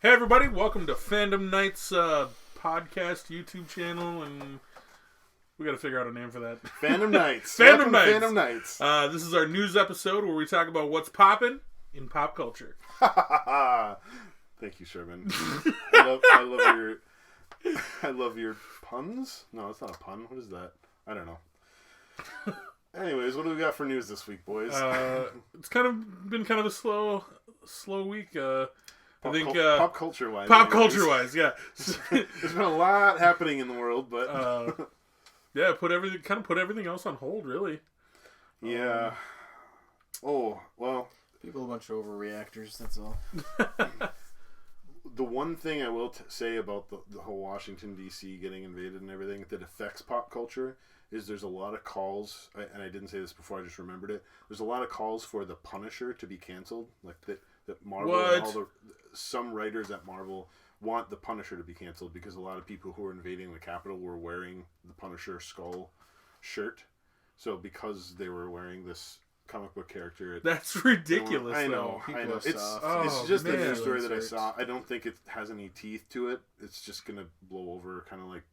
Hey everybody, welcome to Phandom Nights podcast YouTube channel, and we got to figure out a name for that. Phandom Nights. Phandom Nights. Phandom Nights. This is our news episode where we talk about what's poppin' in pop culture. Thank you, Sherman. I love your puns. No, it's not a pun. What is that? I don't know. Anyways, what do we got for news this week, boys? It's been kind of a slow week. I think pop culture wise. Yeah. There's been a lot happening in the world, but yeah, put everything else on hold, really. Yeah. Oh well. People a bunch of overreactors. That's all. The one thing I will say about the whole Washington D.C. getting invaded and everything that affects pop culture is there's a lot of calls, and I didn't say this before, I just remembered it. There's a lot of calls for the Punisher to be canceled, like that Marvel and some writers at Marvel want the Punisher to be canceled because a lot of people who were invading the Capitol were wearing the Punisher skull shirt. So because they were wearing this comic book character, that's ridiculous. I know. It's just a news story that I saw. I don't think it has any teeth to it. It's just gonna blow over, kind of like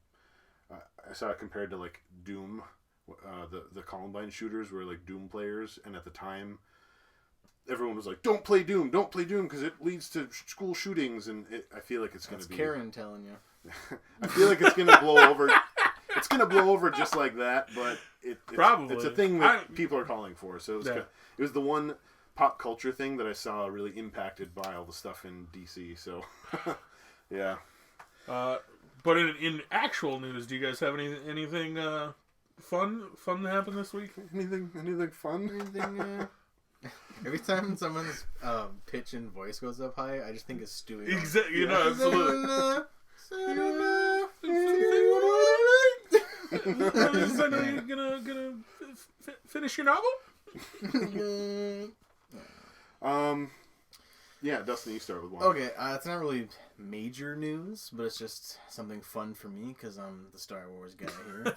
I saw it compared to like Doom. The Columbine shooters were like Doom players, and at the time, everyone was like, "Don't play Doom, because it leads to school shootings." And I feel like it's gonna be Karen telling you. I feel like it's gonna blow over. It's gonna blow over just like that, but it's a thing that people are calling for. So it was the one pop culture thing that I saw really impacted by all the stuff in DC. So yeah. But in actual news, do you guys have anything fun to happen this week? Anything fun? Every time someone's pitch and voice goes up high, I just think of Stewie. Exactly, you know, absolutely. Gonna finish your novel? Yeah, Dustin, you start with one. Okay, it's not really major news, but it's just something fun for me because I'm the Star Wars guy here.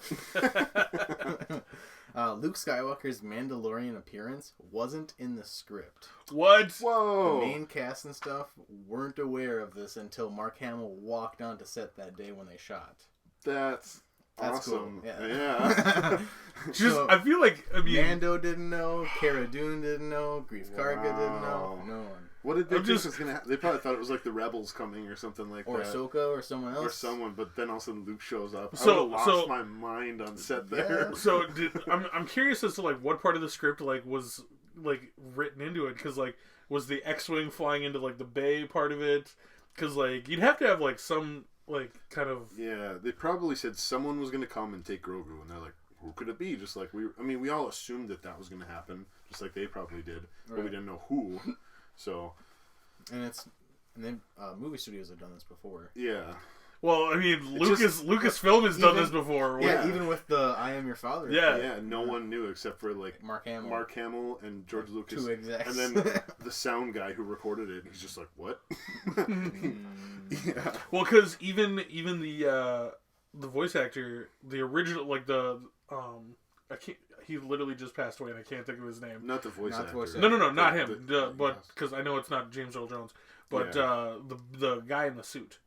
Luke Skywalker's Mandalorian appearance wasn't in the script. What? Whoa! The main cast and stuff weren't aware of this until Mark Hamill walked onto set that day when they shot. That's awesome. Cool. Yeah. I feel like Mando didn't know, Cara Dune didn't know, Grief Karga didn't know, no one. What did they think was going to happen? They probably thought it was like the Rebels coming or something like that. Or Ahsoka or someone else. But then all of a sudden Luke shows up. So, I would have lost my mind on set there. So I'm curious as to like what part of the script like was like written into it, because like was the X-wing flying into like the bay part of it? Because like you'd have to have like some like kind of... Yeah, they probably said someone was going to come and take Grogu, and they're like, who could it be? Just like we all assumed that was going to happen, just like they probably did, but we didn't know who. So, and then movie studios have done this before. Yeah. Well, I mean, Lucasfilm has done this before. Yeah, even with the "I Am Your Father." Yeah, no one knew except for like Mark Hamill and George Lucas, two execs, and then the sound guy who recorded it. He's just like, what? Yeah. Well, because even the voice actor, the original, like the I can't. He literally just passed away, and I can't think of his name. Not the voice actor. No, not him. But because I know it's not James Earl Jones, but the guy in the suit.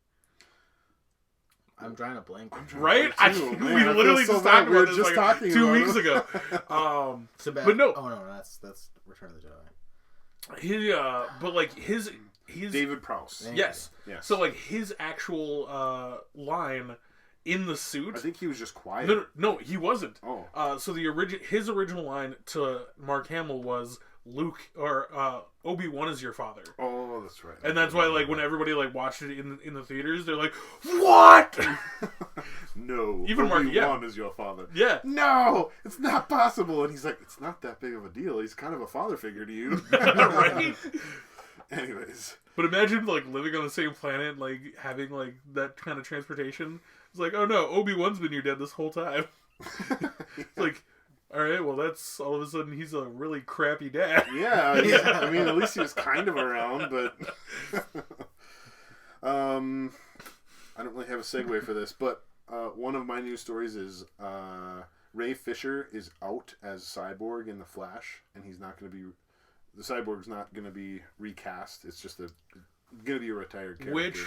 I'm drawing a blank. Right? We literally just talked about this like 2 weeks ago. But no. Oh no, that's Return of the Jedi. But like his David Prowse. Yes. So like his actual line in the suit. I think he was just quiet. No, he wasn't. Oh. So his original line to Mark Hamill was Luke or Obi-Wan is your father. Oh, that's right. And that's why like when everybody like watched it in the theaters, they're like, "What?" No. Even Obi-Wan is your father. Yeah. No, it's not possible. And he's like, it's not that big of a deal. He's kind of a father figure to you. Right? Anyways. But imagine like living on the same planet, like having like that kind of transportation. It's like, oh no, Obi-Wan's been your dad this whole time. It's like, all right, well that's all of a sudden he's a really crappy dad. Yeah. I mean, at least he was kind of around, but I don't really have a segue for this, but one of my news stories is Ray Fisher is out as Cyborg in The Flash, and he's not going to be... The Cyborg's not going to be recast. It's just a gonna be a retired character, which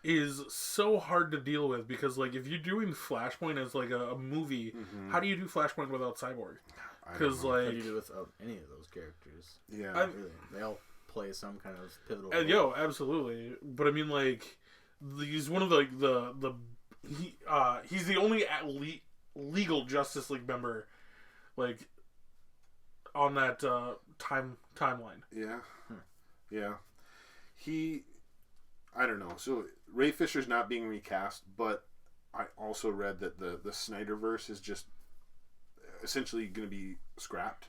is so hard to deal with because, like, if you're doing Flashpoint as like a movie, how do you do Flashpoint without Cyborg? Because like, How do you do without any of those characters? yeah, Really, they all play some kind of pivotal role. yo, absolutely. But I mean, like, he's one of he's the only legal Justice League member, like, on that timeline. yeah, yeah. I don't know. So Ray Fisher's not being recast, but I also read that the Snyderverse is just essentially going to be scrapped.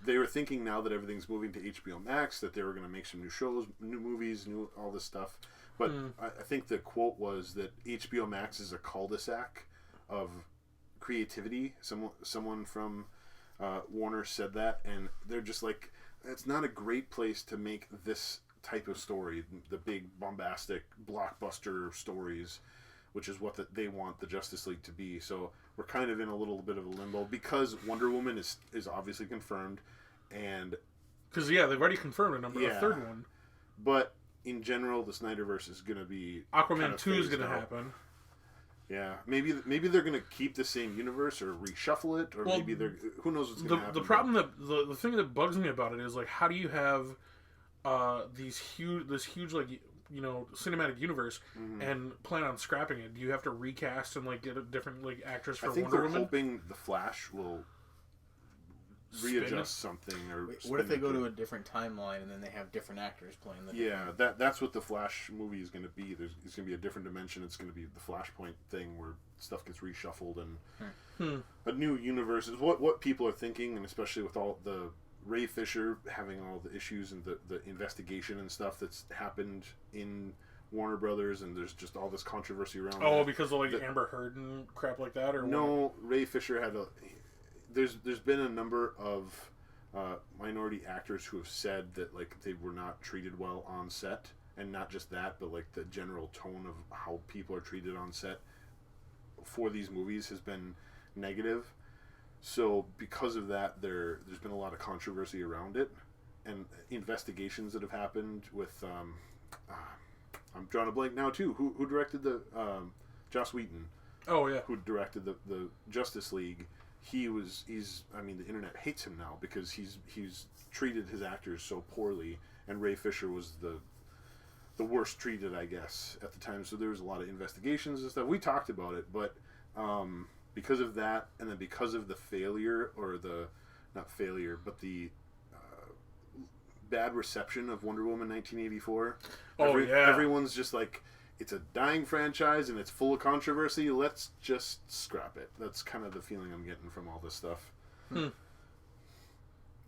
They were thinking now that everything's moving to HBO Max that they were going to make some new shows, new movies, all this stuff. But I think the quote was that HBO Max is a cul-de-sac of creativity. Someone from Warner said that, and they're just like, it's not a great place to make this type of story, the big bombastic blockbuster stories, which is what they want the Justice League to be. So we're kind of in a little bit of a limbo because Wonder Woman is obviously confirmed, and because they've already confirmed a third one. But in general, the Snyderverse is going to be Aquaman 2 is going to happen. Yeah, maybe they're going to keep the same universe or reshuffle it, or maybe they're, who knows what's going to happen. The problem the thing that bugs me about it is, like, how do you have this huge like, you know, cinematic universe and plan on scrapping it? Do you have to recast and like get a different like actress for Wonder Woman? I think they're hoping the Flash will readjust something. Or what if they go to a different timeline and then they have different actors playing the? Yeah, that's what the Flash movie is going to be. It's going to be a different dimension. It's going to be the Flashpoint thing where stuff gets reshuffled and a new universe is what people are thinking, and especially with all the Ray Fisher having all the issues and the investigation and stuff that's happened in Warner Brothers, and there's just all this controversy around. Oh, because of like Amber Heard and crap like that, or no? What? Ray Fisher had there's been a number of minority actors who have said that like they were not treated well on set, and not just that, but like the general tone of how people are treated on set for these movies has been negative. So because of that, there's been a lot of controversy around it, and investigations that have happened with I'm drawing a blank now too. Who directed the Joss Whedon? Oh yeah. Who directed the Justice League? I mean, the internet hates him now because he's treated his actors so poorly, and Ray Fisher was the worst treated, I guess, at the time. So there was a lot of investigations and stuff. We talked about it, but because of that, and then because of the failure, or the bad reception of Wonder Woman 1984. Everyone's just like, it's a dying franchise and it's full of controversy. Let's just scrap it. That's kind of the feeling I'm getting from all this stuff.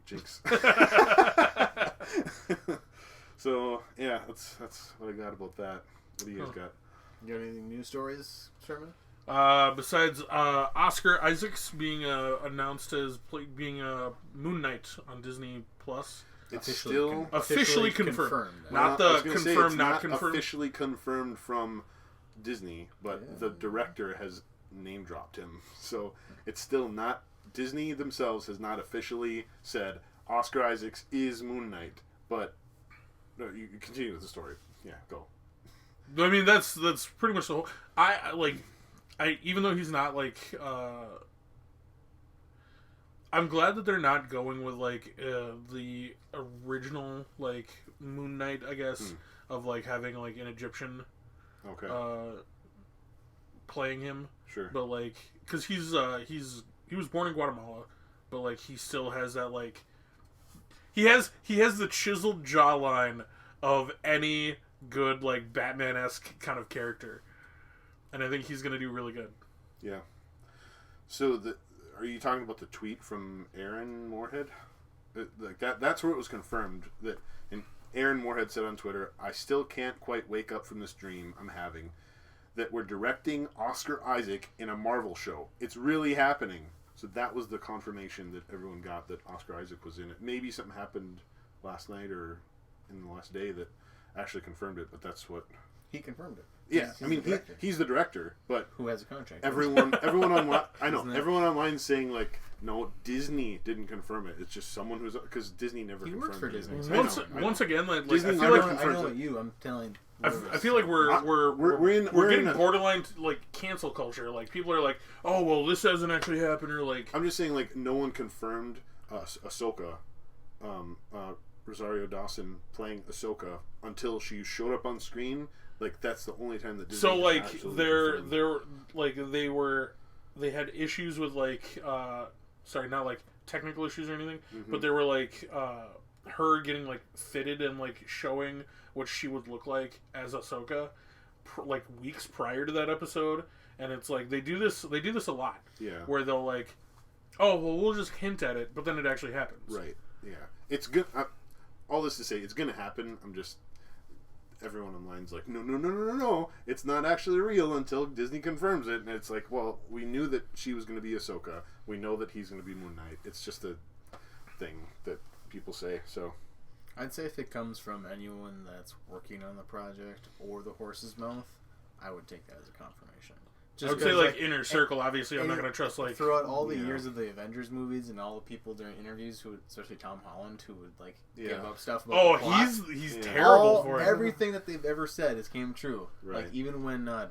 Jinx. So yeah, that's what I got about that. What do you guys got? You got any news stories, Sherman? Besides Oscar Isaacs being announced as being Moon Knight on Disney Plus. It's still officially confirmed. Not confirmed, not confirmed. Officially confirmed from Disney, but the director has name dropped him. So it's still not, Disney themselves has not officially said Oscar Isaacs is Moon Knight. But no, you continue with the story. Yeah, go. I mean, that's pretty much the whole. I even though he's not like. I'm glad that they're not going with like the original like Moon Knight, I guess, of like having like an Egyptian playing him. Sure. But like, because he was born in Guatemala, but like he still has that like he has the chiseled jawline of any good like Batman-esque kind of character, and I think he's gonna do really good. Yeah. So are you talking about the tweet from Aaron Moorhead? Like that's where it was confirmed that. And Aaron Moorhead said on Twitter, "I still can't quite wake up from this dream I'm having that we're directing Oscar Isaac in a Marvel show. It's really happening." So that was the confirmation that everyone got, that Oscar Isaac was in it. Maybe something happened last night or in the last day that actually confirmed it, but that's what He confirmed it. Yeah, He's I mean, the director. he's the director, but Who has a contract? everyone online, I know, Isn't it? everyone online saying like, no, Disney didn't confirm it. It's just someone who's because Disney never He confirmed works for it. Disney. I know, Once again, like Disney I I feel never know, like I confirms know it. you. I'm telling. I feel like we're we're in getting a, borderline like cancel culture. Like people are like, oh well, this hasn't actually happened, or like I'm just saying like no one confirmed Ahsoka, Rosario Dawson playing Ahsoka until she showed up on screen. Like that's the only time that Disney so like actually they're confirmed. they had issues with like sorry, not like technical issues or anything, Mhm. but there were like her getting like fitted and like showing what she would look like as Ahsoka like weeks prior to that episode, and it's like they do this a lot Yeah. where they'll like, oh well, we'll just hint at it, but then it actually happens. Right. Yeah. It's good. All this to say, it's gonna happen. I'm just everyone online's like, no. It's not actually real until Disney confirms it, and it's like, well, we knew that she was gonna be Ahsoka. We know that he's gonna be Moon Knight. It's just a thing that people say. So I'd say if it comes from anyone that's working on the project or the horse's mouth, I would take that as a confirmation. I would say 'cause, like inner circle. Obviously, I'm not and gonna trust like throughout all the Yeah. years of the Avengers movies and all the people during interviews who, especially Tom Holland, who would like give Yeah. up stuff. About oh the plot. he's Yeah. terrible for it. Everything that they've ever said has came true. Right. Like even when I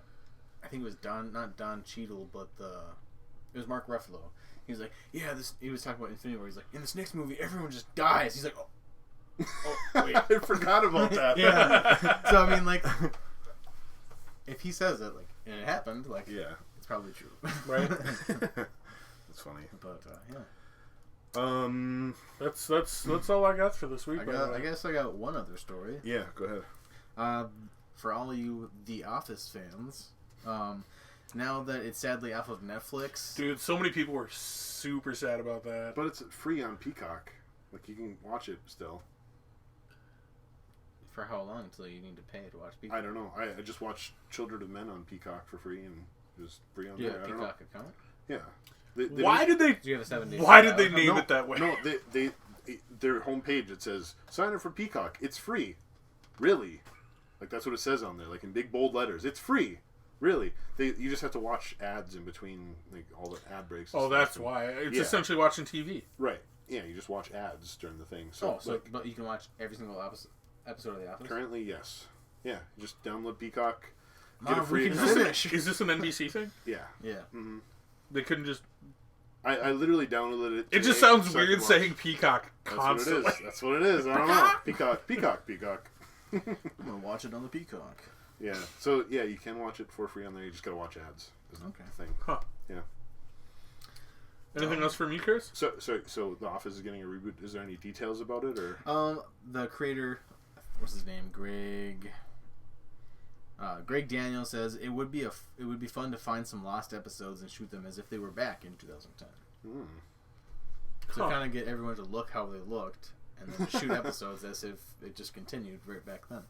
think it was not Don Cheadle, but it was Mark Ruffalo. He was like, yeah, he was talking about Infinity War. He's like, in this next movie, everyone just dies. He's like, oh wait. I forgot about that. Yeah. So I mean, like, if he says it, like, and it happened, like, Yeah. it's probably true, Right. That's funny. But yeah, That's all I got for this week. I guess I got one other story. Yeah. Go ahead. For all you The Office fans, now that it's sadly off of Netflix, Dude, so many people were super sad about that. But it's free on Peacock. Like you can watch it still. for how long until you need to pay to watch Peacock? I don't know. I just watched Children of Men on Peacock for free, and it was free on Do you there. have a I don't know. Peacock account? Yeah. Why did they? Do you have a 7 day? Why did they name No, it that way? No, their homepage it says sign up for Peacock. It's free. Really? Like that's what it says on there, like in big bold letters. It's free. Really? You just have to watch ads in between, like all the ad breaks. And Oh, stuff. that's why. It's Yeah. essentially watching TV. Right. Yeah, you just watch ads during the thing. So, like, but you can watch every single episode of The Office. currently, yes. Yeah, you just download Peacock. Get a Mom, free we can account. finish. Is this an NBC thing? Yeah. Yeah. hmm They couldn't just. I literally downloaded it. It just today sounds so I could weird watch. saying Peacock That's constantly. what it is. That's what it is. I don't know. Peacock. I'm gonna watch it on the Peacock. Yeah. So yeah, you can watch it for free on there. You just gotta watch ads. Is Okay. The thing. Huh. Yeah. Anything else from you, Chris? So The Office is getting a reboot. Is there any details about it, or? The creator, what's his name? Greg Daniels says it would be fun to find some lost episodes and shoot them as if they were back in 2010. Hmm. So kind of get everyone to look how they looked, and then shoot episodes as if it just continued right back then.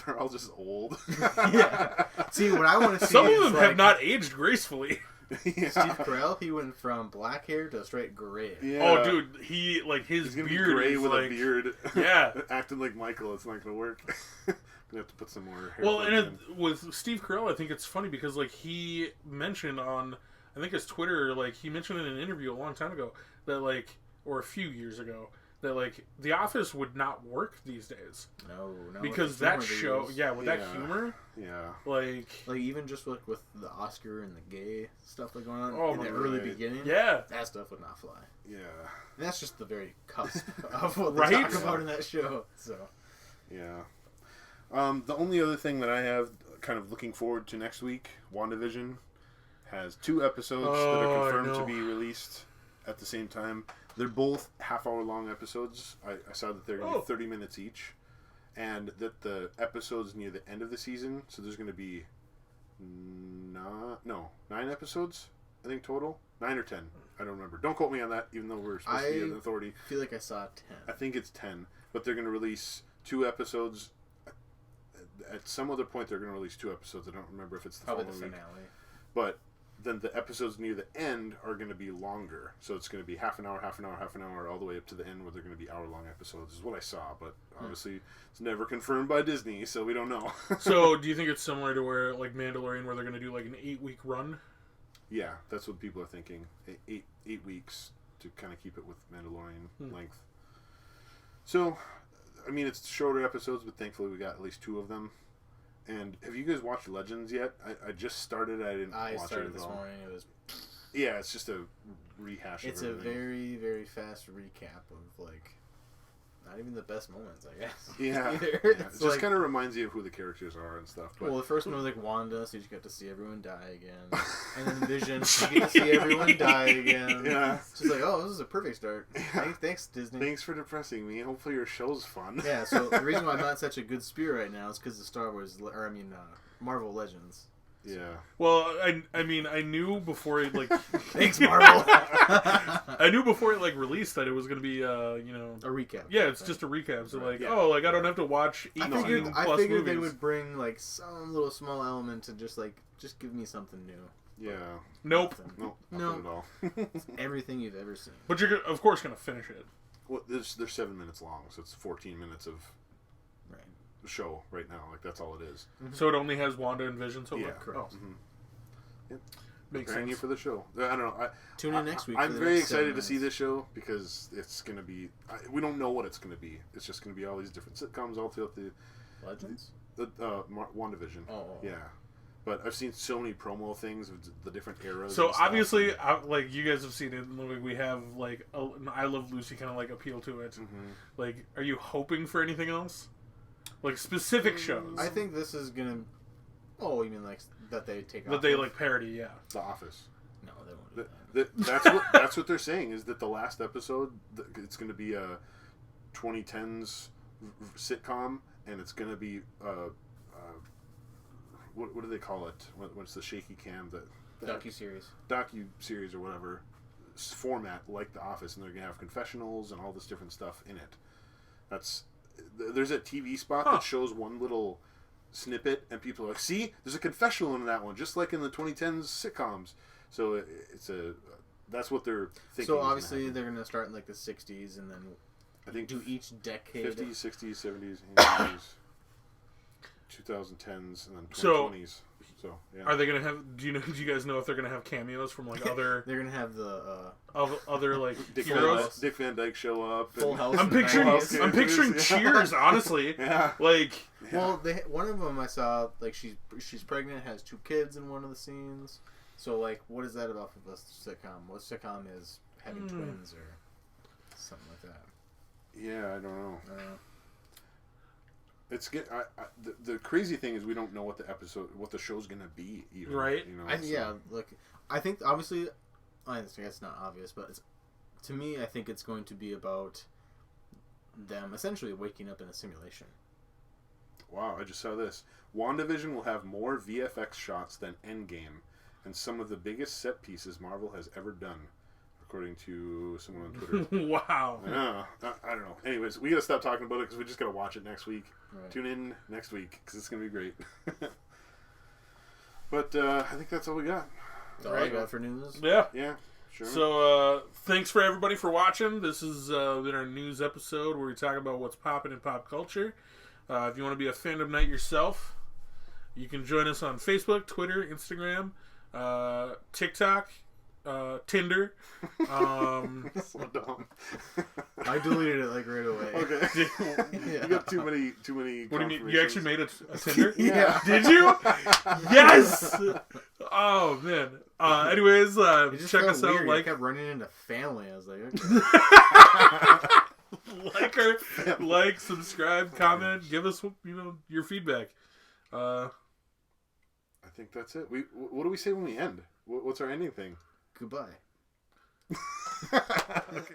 They're all just old. Yeah. See, what I want to see Some is of them like, have not aged gracefully. Yeah. Steve Carell, he went from black hair to straight gray. Yeah. Oh, dude, his He's gonna beard be gray is with like, a beard. Yeah. Acting like Michael, it's not gonna work. Gonna have to put some more hair. Well, plugs and with Steve Carell, I think it's funny because like he mentioned on, I think his Twitter, like he mentioned in an interview a long time ago that like, or a few years ago, that like The Office would not work these days No, because that show, with that Yeah. humor, Yeah. like even just like with the Oscar and the gay stuff like going on Oh, in the right. early beginning, yeah, that stuff would not fly. Yeah. And that's just the very cusp of what Right? they talk about in that show. So Yeah. The only other thing that I have kind of looking forward to next week, WandaVision has 2 episodes that Oh, are I confirmed to know. be released at the same time. They're both half-hour long episodes. I saw that they're going to be 30 minutes each. And that the episodes near the end of the season, so there's going to be 9 episodes, I think, total. 9 or 10. I don't remember. Don't quote me on that, even though we're supposed to be an authority. I feel like I saw 10. I think it's 10. But they're going to release 2 episodes. At some other point, they're going to release 2 episodes. I don't remember if it's the Probably the following week. finale. But then the episodes near the end are going to be longer. So it's going to be half an hour, all the way up to the end where they're going to be hour-long episodes is what I saw. But obviously it's never confirmed by Disney, so we don't know. So do you think it's similar to where, like, Mandalorian, where they're going to do, like, an 8-week run? Yeah, that's what people are thinking. 8 weeks to kind of keep it with Mandalorian length. So, I mean, it's shorter episodes, but thankfully we got at least 2 of them. And have you guys watched Legends yet? I just started. I started this morning. It was. Yeah, it's just a rehash. It's of a everything. very, very fast recap of, like, not even the best moments, I guess. Yeah, Either. yeah. It It's just kind of reminds you of who the characters are and stuff. But well, the first one was like Wanda, so you just got to see everyone die again, and then Vision, you get to see everyone die again. Yeah, it's just like, oh, this is a perfect start. Thanks, Disney. Thanks for depressing me. Hopefully your show's fun. Yeah. So the reason why I'm not in such a good spirit right now is because of Marvel Legends. Yeah. Well, I mean, I knew before it, like... Thanks, Marvel! I knew before it, like, released that it was going to be, a recap. Yeah, it's just a recap. So, like, Yeah. I don't have to watch 18 I plus figured movies. they would bring, like, some little small element to just give me something new. Yeah. Nope. Nope. No. Not at all. It's everything you've ever seen. But you're, of course, going to finish it. Well, they're 7 minutes long, so it's 14 minutes of Right. show right now. Like, that's all it is. So it only has Wanda and Vision so far? Yeah. Correct. Mm-hmm. Yep. Makes Preparing you sense. for the show. I don't know. Tune in next week. I'm for the very next 7 excited to see minutes. this show because it's going to be. We don't know what it's going to be. It's just going to be all these different sitcoms all throughout the Legends. WandaVision. Oh. Yeah, but I've seen so many promo things of the different eras. So and stuff. obviously, like, you guys have seen it. Like, we have, like, an I Love Lucy kind of, like, appeal to it. Mm-hmm. Like, are you hoping for anything else? Like, specific shows? I think this is gonna. Oh, you mean like that they take off? That they, like, parody, yeah. The Office. No, they won't do that. That's what they're saying is that the last episode it's going to be a 2010s sitcom and it's going to be what do they call it? What's the shaky cam docu-series or whatever format like The Office, and they're going to have confessionals and all this different stuff in it. There's a TV spot that shows one little snippet and people are like, see, there's a confessional in that one, just like in the 2010s sitcoms. So that's what they're thinking. So obviously they're going to start in like the 60s and then I think do each decade. 50s, 60s, 70s, 80s, 2010s, and then 2020s. So yeah. Are they gonna have? Do you guys know if they're gonna have cameos from, like, other They're going to have the other, like, Dick heroes? Van Dyke show up. Full and- House. I'm picturing House. I'm picturing Cheers, honestly. Yeah. Like, Well, one of them I saw, like, she's pregnant, has 2 kids in one of the scenes. So, like, what is that about for the sitcom? What sitcom is having twins or something like that? Yeah, I don't know. It's good. The crazy thing is we don't know what the show's gonna be. Even, Right. You know, Yeah, look, I think obviously, I guess it's not obvious, but to me, I think it's going to be about them essentially waking up in a simulation. Wow, I just saw this. WandaVision will have more VFX shots than Endgame, and some of the biggest set pieces Marvel has ever done, according to someone on Twitter. wow. Yeah, I don't know. Anyways, we gotta stop talking about it because we just gotta watch it next week. Right. Tune in next week because it's gonna be great. But I think that's all we got. That's all I got for news. Yeah. Yeah, sure. So, thanks for everybody for watching. This has been our news episode where we talk about what's popping in pop culture. If you want to be a Phandom Night yourself, you can join us on Facebook, Twitter, Instagram, TikTok, Tinder. So dumb. I deleted it like right away. Okay. Yeah. You got too many. What do you mean? You actually made a Tinder? Yeah. Did you? Yes! Oh, man. Anyways, It just check felt us out. weird. I Like, kept running into family. I was like, okay. like, subscribe, comment, give us, your feedback. I think that's it. What do we say when we end? What's our ending thing? Goodbye. Okay.